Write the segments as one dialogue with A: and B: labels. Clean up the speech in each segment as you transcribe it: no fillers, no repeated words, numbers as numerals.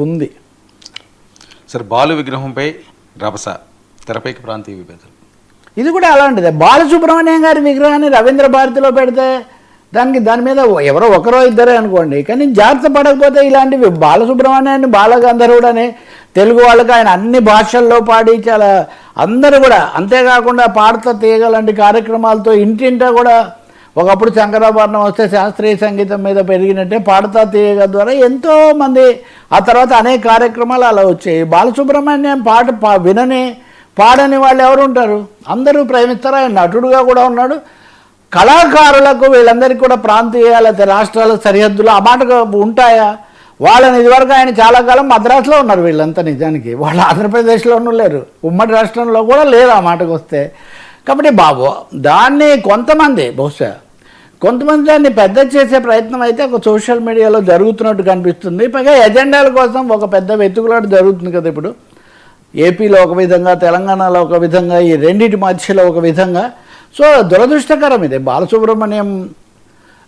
A: ఉంది.
B: సార్ బాలు విగ్రహంపై రభస, తెరపైకి ప్రాంతీయ విభేదాలు.
A: ఇది కూడా అలాంటిదే. బాలసుబ్రహ్మణ్యం గారి విగ్రహాన్ని రవీంద్ర భారతిలో పెడితే దాని మీద ఎవరో ఒకరో ఇద్దరే అనుకోండి, కానీ జాగ్రత్త పడకపోతే ఇలాంటివి బాలసుబ్రహ్మణ్యాన్ని బాలగంధర్వుడని తెలుగు వాళ్ళకి ఆయన అన్ని భాషల్లో పాడి చాలా అందరూ కూడా, అంతేకాకుండా పాడతా తీయగ లాంటి కార్యక్రమాలతో ఇంటింటా కూడా ఒకప్పుడు శంకరాభరణం వస్తే శాస్త్రీయ సంగీతం మీద పెరిగినట్టే పాడతా తీయగ ద్వారా ఎంతోమంది ఆ తర్వాత అనేక కార్యక్రమాలు అలా వచ్చాయి. బాలసుబ్రహ్మణ్యం పాట వినని పాడని వాళ్ళు ఎవరు ఉంటారు? అందరూ ప్రేమిస్తారు. ఆయన నటుడుగా కూడా ఉన్నాడు. కళాకారులకు వీళ్ళందరికీ కూడా ప్రాంతీయ లేకపోతే రాష్ట్రాల సరిహద్దులు ఆ మాట ఉంటాయా? వాళ్ళని ఇదివరకు ఆయన చాలా కాలం మద్రాసులో ఉన్నారు వీళ్ళంతా. నిజానికి వాళ్ళు ఆంధ్రప్రదేశ్లోనూ లేరు, ఉమ్మడి రాష్ట్రంలో కూడా లేరు ఆ మాటకు వస్తే. కాబట్టి బాబు దాన్ని బహుశా కొంతమంది దాన్ని పెద్ద చేసే ప్రయత్నం అయితే ఒక సోషల్ మీడియాలో జరుగుతున్నట్టు కనిపిస్తుంది. పైగా ఎజెండాల కోసం ఒక పెద్ద వెతుకులాట జరుగుతుంది కదా ఇప్పుడు. ఏపీలో ఒక విధంగా, తెలంగాణలో ఒక విధంగా, ఈ రెండింటి మధ్యలో ఒక విధంగా. సో దురదృష్టకరం ఇది. బాలసుబ్రహ్మణ్యం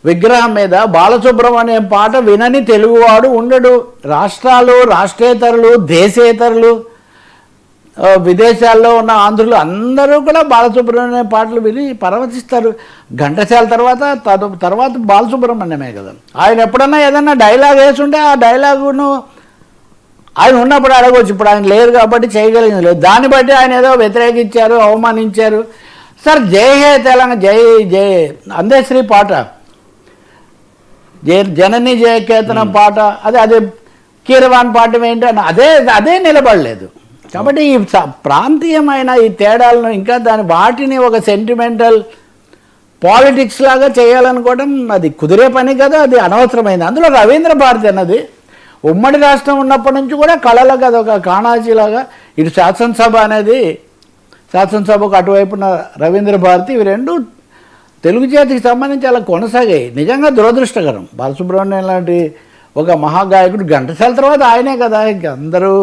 A: విగ్రహం మీద బాలసుబ్రహ్మణ్యం పాట వినని తెలుగువాడు ఉండడు. రాష్ట్రాలు, రాష్ట్రేతరులు, దేశేతరులు, విదేశాల్లో ఉన్న ఆంధ్రులు అందరూ కూడా బాలసుబ్రహ్మణ్యం పాటలు విని పరవశిస్తారు. ఘంటసాల తర్వాత బాలసుబ్రహ్మణ్యమే కదా. ఆయన ఎప్పుడన్నా ఏదన్నా డైలాగ్ వేసుంటే ఆ డైలాగును ఆయన ఉన్నప్పుడు అడగవచ్చు. ఇప్పుడు ఆయన లేరు కాబట్టి చేయగలిగింది లేదు. దాన్ని బట్టి ఆయన ఏదో వ్యతిరేకించారు, అవమానించారు. సార్ జై హే తెలంగాణ, జై అందశ్రీ పాట, జనని జయకేతనం పాట, అదే కీరవాణి పాట ఏంటి అని అదే నిలబడలేదు. కాబట్టి ఈ ప్రాంతీయమైన ఈ తేడాలను ఇంకా వాటిని ఒక సెంటిమెంటల్ పాలిటిక్స్ లాగా చేయాలనుకోవడం అది కుదిరే పని కదా, అది అనవసరమైంది. అందులో రవీంద్ర భారతి అన్నది ఉమ్మడి రాష్ట్రం ఉన్నప్పటి నుంచి కూడా కళలకు అదొక కాణాజీలాగా, ఇటు శాసనసభ అనేది, శాసనసభకు అటువైపున రవీంద్ర భారతి, ఇవి రెండు తెలుగు జాతికి సంబంధించి అలా కొనసాగాయి. నిజంగా దురదృష్టకరం. బాలసుబ్రహ్మణ్యం లాంటి ఒక మహాగాయకుడు ఘంటసాల తర్వాత ఆయనే కదా. అందరూ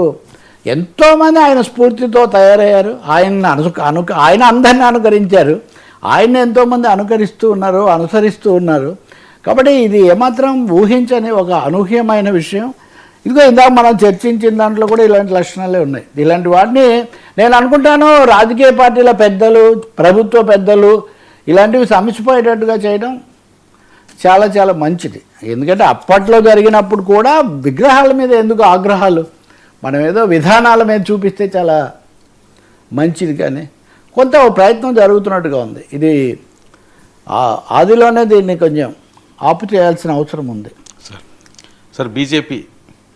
A: ఎంతోమంది ఆయన స్ఫూర్తితో తయారయ్యారు. ఆయన అందరిని అనుకరించారు. ఆయన ఎంతోమంది అనుసరిస్తూ ఉన్నారు. కాబట్టి ఇది ఏమాత్రం ఊహించని ఒక అనూహ్యమైన విషయం. ఇదిగో ఇందాక మనం చర్చించిన దాంట్లో కూడా ఇలాంటి లక్షణాలే ఉన్నాయి. ఇలాంటి వాటిని నేను అనుకుంటాను రాజకీయ పార్టీల పెద్దలు, ప్రభుత్వ పెద్దలు ఇలాంటివి సమసిపోయేటట్టుగా చేయడం చాలా చాలా మంచిది. ఎందుకంటే అప్పట్లో జరిగినప్పుడు కూడా విగ్రహాల మీద ఎందుకు ఆగ్రహాలు, మనం ఏదో విధానాల మీద చూపిస్తే చాలా మంచిది. కానీ కొంత ప్రయత్నం జరుగుతున్నట్టుగా ఉంది. ఇది ఆదిలోనే దీన్ని కొంచెం ఆపు చేయాల్సిన అవసరం ఉంది.
B: Sir BJP